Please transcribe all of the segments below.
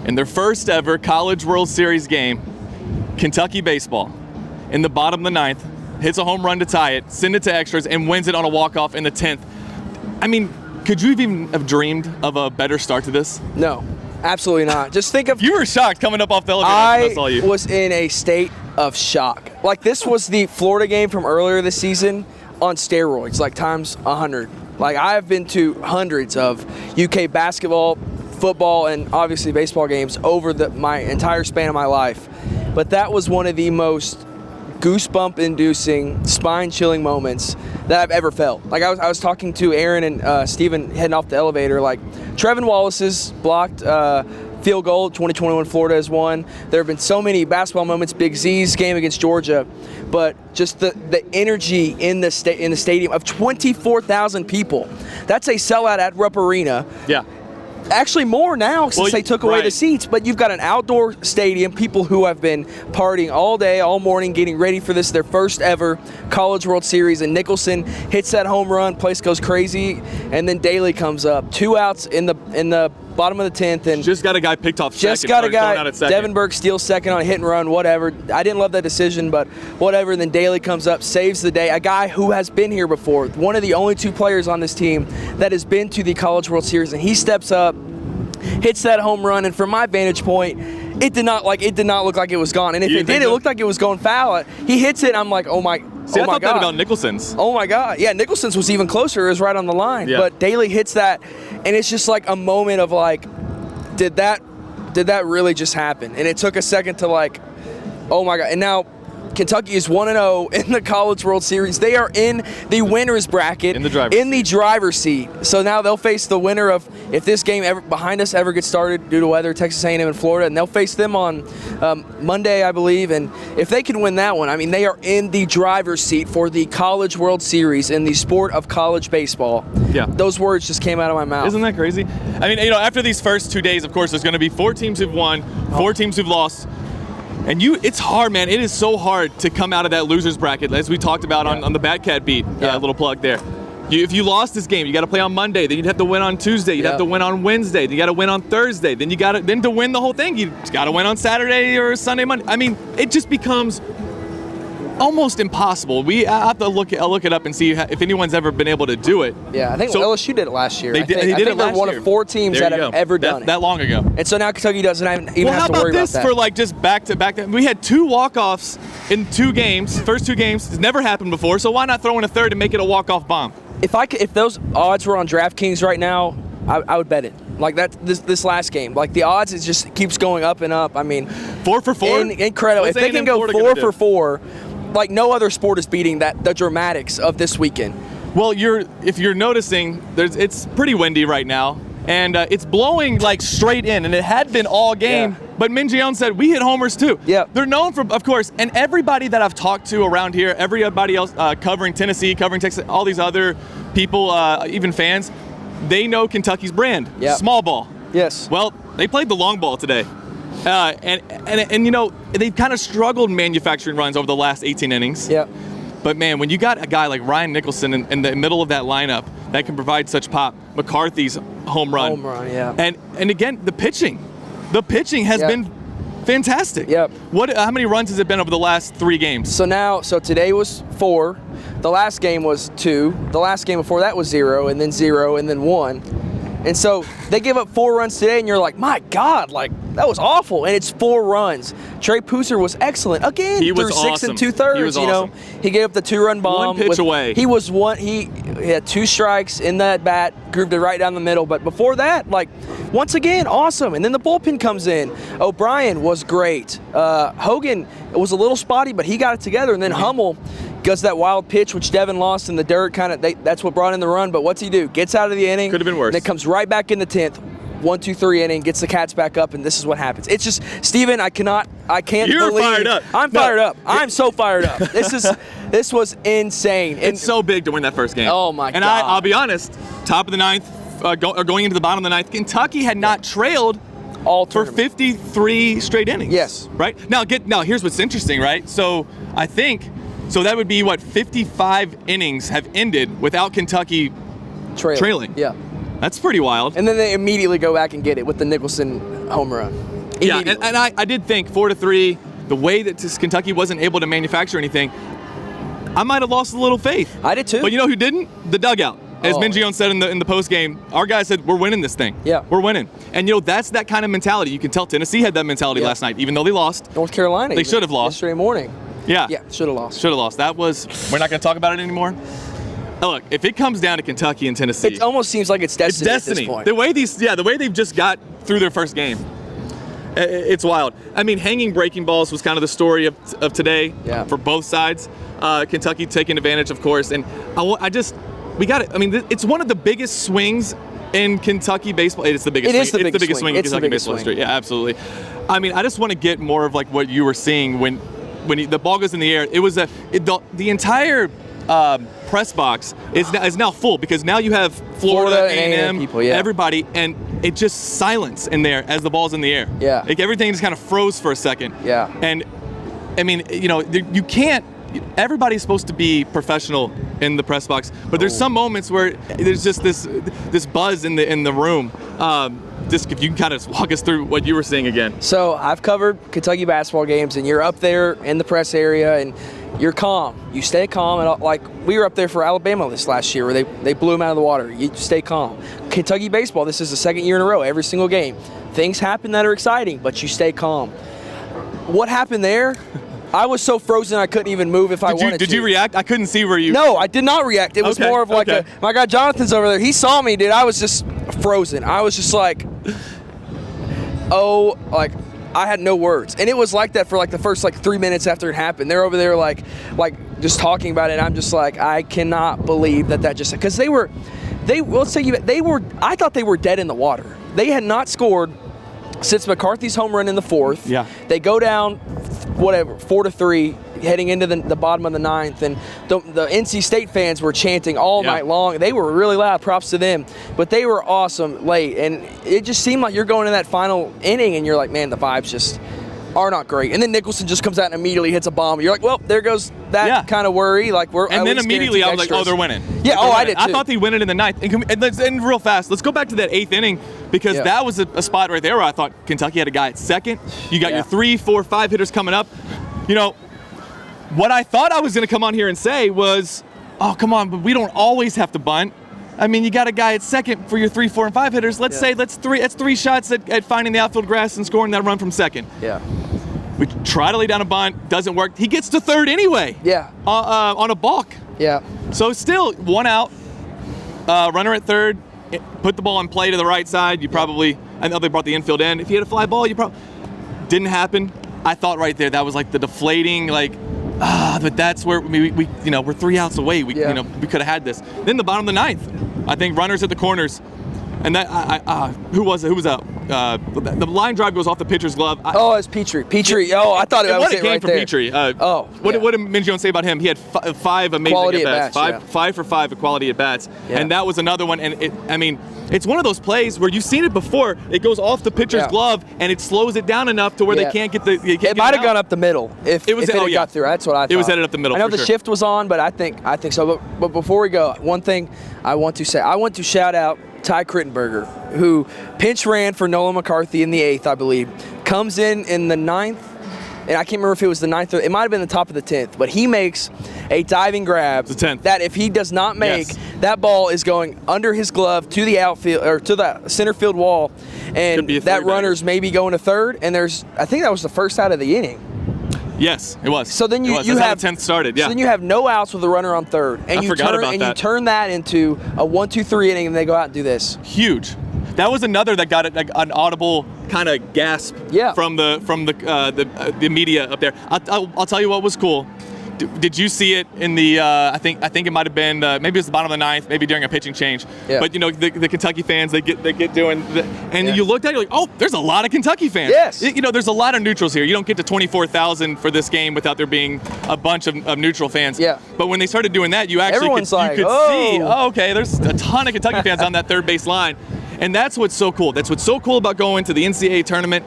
in their first ever College World Series game, Kentucky baseball, in the bottom of the ninth, hits a home run to tie it, send it to extras, and wins it on a walk-off in the 10th. I mean, could you even have dreamed of a better start to this? No, absolutely not. Just think of... You were shocked coming up off the elevator after I saw you. I was in a state of shock. Like, this was the Florida game from earlier this season on steroids, like times 100. Like, I have been to hundreds of UK basketball, football, and obviously baseball games over my entire span of my life. But that was one of the most goosebump-inducing, spine-chilling moments that I've ever felt. Like, I was talking to Aaron and Steven heading off the elevator. Like, Trevin Wallace's blocked field goal, 2021 Florida has won. There have been so many basketball moments. Big Z's game against Georgia, but just the energy in the stadium of 24,000 people. That's a sellout at Rupp Arena. Yeah. Actually more now since they took away the seats, but you've got an outdoor stadium, people who have been partying all day, all morning, getting ready for this, their first ever College World Series, and Nicholson hits that home run, place goes crazy, and then Daly comes up. 2 outs in the bottom of the 10th, and just got a guy picked off second. Just got a guy, Devin Burke steals second on a hit and run, whatever. I didn't love that decision, but whatever. And then Daly comes up, saves the day. A guy who has been here before, one of the only 2 players on this team that has been to the College World Series, and he steps up, hits that home run, and from my vantage point, it did not look like it was gone. And if it did, it looked like it was going foul. He hits it, and I'm like, oh my God. I thought that about Nicholson's. Oh my God. Yeah, Nicholson's was even closer. It was right on the line. Yeah. But Daly hits that, and it's just like a moment of like, did that really just happen? And it took a second to like, oh my God. And now Kentucky is 1-0 in the College World Series. They are in the winner's bracket, in the driver's seat. So now they'll face the winner of, if this game behind us ever gets started due to weather, Texas A&M and Florida, and they'll face them on Monday, I believe. And if they can win that one, I mean, they are in the driver's seat for the College World Series in the sport of college baseball. Yeah. Those words just came out of my mouth. Isn't that crazy? I mean, after these first 2 days, of course, there's going to be 4 teams who've won, 4 teams who've lost. And it's hard, man. It is so hard to come out of that loser's bracket, as we talked about on the Batcat beat. Little plug there. If you lost this game, you got to play on Monday. Then you'd have to win on Tuesday. You'd have to win on Wednesday. Then you got to win on Thursday. Then to win the whole thing, you got to win on Saturday or Sunday, Monday. I mean, it just becomes almost impossible. I'll have to look it up and see if anyone's ever been able to do it. Yeah, I think LSU did it last year. They did it last year. They're one of 4 teams that have ever done it. That long ago. And so now Kentucky doesn't even have to worry about that. Well, how about this for like just back-to-back? We had 2 walk-offs in 2 games, first 2 games. It's never happened before, so why not throw in a third and make it a walk-off bomb? If those odds were on DraftKings right now, I would bet it. Like that, this last game, like the odds, it just keeps going up and up. I mean, 4 for 4, incredible. If they can go 4 for 4, like no other sport is beating the dramatics of this weekend. Well, if you're noticing, it's pretty windy right now, and it's blowing like straight in, and it had been all game. Yeah. But Mingione said we hit homers too. Yeah, they're known for, of course, and everybody that I've talked to around here, everybody else covering Tennessee, covering Texas, all these other people, even fans, they know Kentucky's brand. Yeah, small ball. Yes. Well, they played the long ball today. And you know, they've kind of struggled manufacturing runs over the last 18 innings. Yeah. But man, when you got a guy like Ryan Nicholson in the middle of that lineup that can provide such pop, McCarthy's home run, yeah. And again, the pitching has been fantastic. Yep. How many runs has it been over the last 3 games? So today was 4. The last game was 2. The last game before that was 0, and then 0, and then 1. And so they give up 4 runs today, and you're like, my God, like that was awful. And it's 4 runs. Trey Puser was excellent again. He was through 6 2/3. He was awesome. He gave up the 2-run bomb. 1 pitch away. He had 2 strikes in that bat, grooved it right down the middle. But before that, like once again, awesome. And then the bullpen comes in. O'Brien was great. Hogan was a little spotty, but he got it together. And then Hummel does that wild pitch, which Devin lost in the dirt. That's what brought in the run. But what's he do? Gets out of the inning. Could have been worse. And it comes right back in the 10th. 1, 2, 3 inning, gets the Cats back up, and this is what happens. It's just, Steven, I can't You're believe. Fired up. I'm fired up. I'm so fired up. This was insane. It's so big to win that first game. Oh my God. And I'll be honest, top of the 9th, going into the bottom of the 9th, Kentucky had not trailed for 53 straight innings. Yes. Right? Now here's what's interesting, right? So I think that would be 55 innings have ended without Kentucky trailing. Yeah. That's pretty wild. And then they immediately go back and get it with the Nicholson home run. Yeah, and I did think 4-3, the way that Kentucky wasn't able to manufacture anything, I might have lost a little faith. I did too. But you know who didn't? The dugout. As Mingione said in the post game, our guys said, we're winning this thing. Yeah. We're winning. And, that's that kind of mentality. You can tell Tennessee had that mentality last night, even though they lost. North Carolina. They should have lost. Yesterday morning. Yeah. Yeah, should have lost. Should have lost. That was, we're not going to talk about it anymore. Look, if it comes down to Kentucky and Tennessee. It almost seems like it's destiny. It's destiny. At this point. The way they've just got through their first game. It's wild. I mean, hanging breaking balls was kind of the story of today for both sides. Kentucky taking advantage, of course. And we got it. I mean, it's one of the biggest swings in Kentucky baseball. It's the biggest swing. It's the biggest swing in Kentucky baseball history. Yeah, absolutely. I mean, I just want to get more of like what you were seeing when the ball goes in the air. It was the entire press box is now full because now you have Florida A&M people, everybody, and it just silence in there as the ball's in the air. Yeah. Like everything just kind of froze for a second. Yeah. And I mean, you can't. Everybody's supposed to be professional in the press box, but there's some moments where there's just this buzz in the room. Just if you can kind of walk us through what you were seeing again. So I've covered Kentucky basketball games, and you're up there in the press area, and you're calm. You stay calm, and like we were up there for Alabama this last year, where they blew them out of the water. You stay calm. Kentucky baseball, this is the second year in a row. Every single game, things happen that are exciting, but you stay calm. What happened there? I was so frozen I couldn't even move if I wanted to. Did you react? I couldn't see where you... No, I did not react. It was more of like my guy Jonathan's over there. He saw me, dude. I was just frozen. I was just like, I had no words. And it was like that for like the first 3 minutes after it happened. They're over there like just talking about it. And I'm just like, I cannot believe that just... Because I thought they were dead in the water. They had not scored since McCarthy's home run in the fourth. Yeah. They go down... 4-3 heading into the bottom of the ninth, and the NC State fans were chanting all night long. They were really loud, props to them, but they were awesome late, and it just seemed like you're going in that final inning and you're like, man, the vibes just are not great. And then Nicholson just comes out and immediately hits a bomb. You're like, well, there goes that kind of worry. Like and then immediately I was like, oh, they're winning. Yeah, I did too. I thought they'd win it in the ninth. And real fast, let's go back to that eighth inning, because that was a spot right there where I thought Kentucky had a guy at second. You got your 3, 4, 5 hitters coming up. What I thought I was going to come on here and say was, oh, come on, but we don't always have to bunt. I mean, you got a guy at second for your 3, 4, and 5 hitters. Let's say that's three shots at finding the outfield grass and scoring that run from second. Yeah. We try to lay down a bunt, doesn't work. He gets to third anyway. Yeah. On a balk. Yeah. So still 1 out, runner at third, put the ball in play to the right side. I know they brought the infield in. If you had a fly ball, didn't happen. I thought right there that was like the deflating, but that's where we're 3 outs away. We could have had this. Then the bottom of the ninth, I think runners at the corners, and that who was it? Who was out? The line drive goes off the pitcher's glove. It's Petrie. I thought it was it came right from there. Petrie. What did Mingione say about him? He had 5 amazing quality at bats. 5 for 5 of quality at bats, and that was another one. And it's one of those plays where you've seen it before. It goes off the pitcher's glove, and it slows it down enough to where they can't get the. It might have gone up the middle if it got through. That's what I thought. It was headed up the middle. I know the shift was on, but I think so. But before we go, one thing I want to say, I want to shout out Ty Crittenberger, who pinch ran for Nolan McCarthy in the 8th, I believe, comes in the 9th, and I can't remember if it was the 9th or it might have been the top of the 10th, but he makes a diving grab the 10th. That if he does not make, that ball is going under his glove to the outfield or to the center field wall, and that runner's maybe going to third, and I think that was the first out of the inning. Yes, it was. So then you That's have how the 10th started. Yeah. So then you have no outs with a runner on third, and you turn that into a 1-2-3 inning, and they go out and do this. Huge. That was another that got an audible kind of gasp from the media up there. I'll tell you what was cool. Did you see it in the? I think it might have been maybe it was the bottom of the ninth, maybe during a pitching change. Yeah. But the Kentucky fans they get doing, you looked at it, you're like, oh, there's a lot of Kentucky fans. Yes. There's a lot of neutrals here. You don't get to 24,000 for this game without there being a bunch of neutral fans. Yeah. But when they started doing that, you actually could see. Oh, okay, there's a ton of Kentucky fans on that third base line. And that's what's so cool. That's what's so cool about going to the NCAA tournament.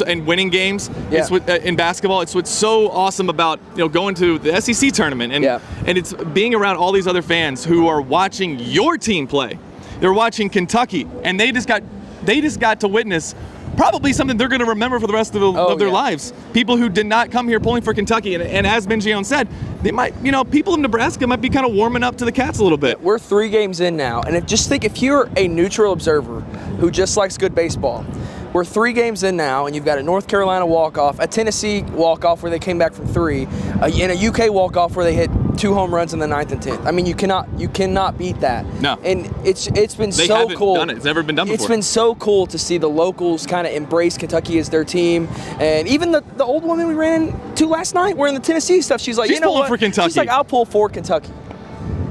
And winning games. Yeah. It's in basketball. It's what's so awesome about going to the SEC tournament and it's being around all these other fans who are watching your team play. They're watching Kentucky, and they just got to witness probably something they're going to remember for the rest of their lives. People who did not come here pulling for Kentucky, and as Mingione said, they might, people in Nebraska might be kind of warming up to the Cats a little bit. We're 3 games in now, and just think if you're a neutral observer who just likes good baseball, we're 3 games in now, and you've got a North Carolina walk-off, a Tennessee walk-off where they came back from 3, and a UK walk-off where they hit 2 home runs in the 9th and 10th. I mean, you cannot beat that. No. And it's been They so haven't cool. done it. It's never been done before. It's been so cool to see the locals kind of embrace Kentucky as their team, and even the old woman we ran into last night, we're in the Tennessee stuff. She's like, She's you know pulling what? for Kentucky. She's like, I'll pull for Kentucky.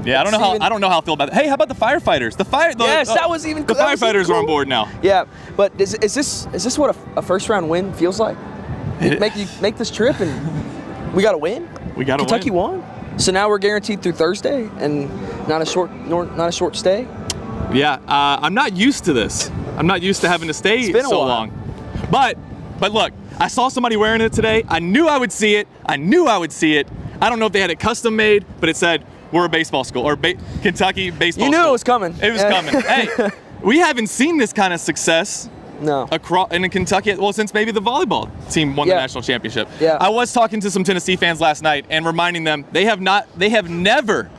Yeah, I don't know how I feel about that. Hey, how about the firefighters? Yes, that was even. The that was even firefighters cool. are on board now. Yeah, but is this what a first round win feels like? You make this trip and we got to win. We got to win. Kentucky won. So now we're guaranteed through Thursday and not a short stay. Yeah, I'm not used to this. I'm not used to having to stay so long. But look, I saw somebody wearing it today. I knew I would see it. I don't know if they had it custom made, but it said, we're a baseball school, or Kentucky baseball school. You knew it was coming. It was coming. Hey, we haven't seen this kind of success across in Kentucky, since maybe the volleyball team won the national championship. Yeah. I was talking to some Tennessee fans last night and reminding them they have never,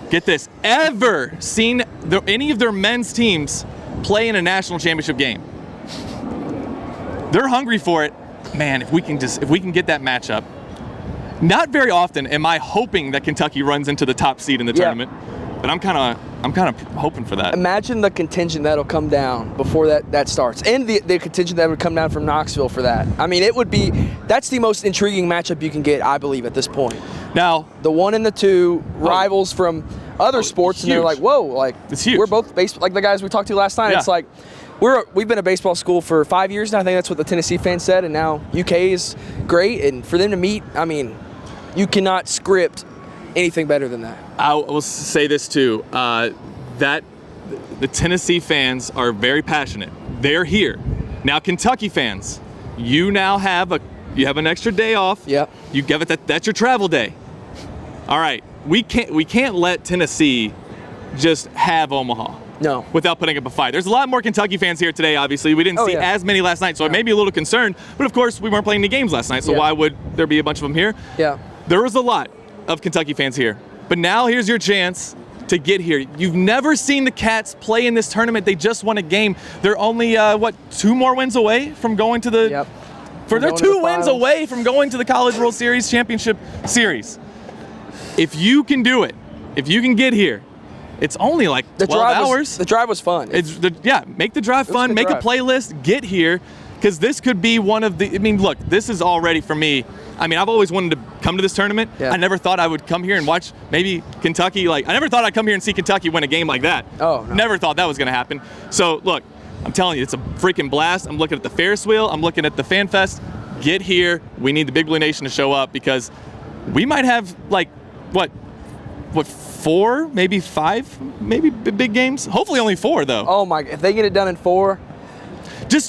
get this, ever seen any of their men's teams play in a national championship game. They're hungry for it. Man, if we can get that matchup. Not very often am I hoping that Kentucky runs into the top seed in the tournament, but I'm kind of hoping for that. Imagine the contingent that'll come down before that starts, and the contingent that would come down from Knoxville for that. I mean, that's the most intriguing matchup you can get, I believe, at this point. Now, the 1 and the 2 rivals from other sports, and they're like, whoa, like it's huge. We're both like the guys we talked to last night. Yeah. It's like we've been a baseball school for 5 years now. I think that's what the Tennessee fans said, and now UK is great, and for them to meet, I mean, you cannot script anything better than that. I will say this too, that the Tennessee fans are very passionate. They're here. Now, Kentucky fans, you now have an extra day off. Yep. You give it that's your travel day. All right. We can't let Tennessee just have Omaha. No. Without putting up a fight. There's a lot more Kentucky fans here today, obviously. We didn't see as many last night, so I may be a little concerned. But of course, we weren't playing any games last night, so why would there be a bunch of them here? Yeah. There was a lot of Kentucky fans here. But now here's your chance to get here. You've never seen the Cats play in this tournament. They just won a game. They're only, 2 more wins away from going to the... Yep. They're 2 wins away from going to the College World Series Championship Series. If you can do it, if you can get here, it's only like 12 hours. The drive was fun. Make the drive fun, make a playlist, get here, because this could be one of the, look, this is already for me, I've always wanted to come to this tournament. Yeah. I never thought I would come here and watch maybe Kentucky, I never thought I'd come here and see Kentucky win a game like that. Oh, no. Never thought that was going to happen. So, look, I'm telling you, it's a freaking blast. I'm looking at the Ferris wheel. I'm looking at the Fan Fest. Get here. We need the Big Blue Nation to show up because we might have, 4, maybe 5, maybe big games. Hopefully only 4, though. Oh, my, if they get it done in 4.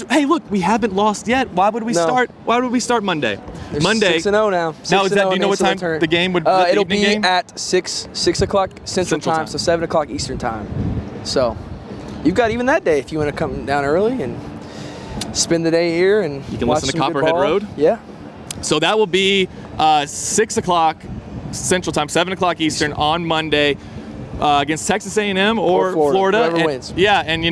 Hey, look, we haven't lost yet. Why would we start? Why would we start Monday? There's Monday. 6-0 now. Now, is that? Do you know what time the game would? It'll be at 6 o'clock Central Time, so 7 o'clock Eastern Time. So, you've got even that day if you want to come down early and spend the day here and you can listen to Copperhead Road. Yeah. So that will be 6 o'clock Central Time, 7 o'clock Eastern on Monday against Texas A&M or Florida. Whoever wins. Yeah, and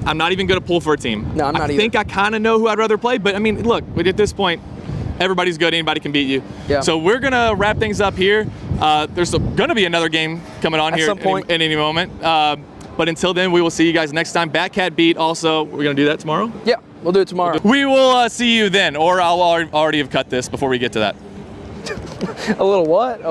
I'm not even going to pull for a team. No, I'm not either. I think I kind of know who I'd rather play, but look, at this point, everybody's good. Anybody can beat you. Yeah. So we're going to wrap things up here. There's going to be another game coming on at here some point. at any moment. But until then, we will see you guys next time. Batcat Beat also, we're going to do that tomorrow? Yeah, we'll do it tomorrow. We will see you then, or I'll already have cut this before we get to that. A little what?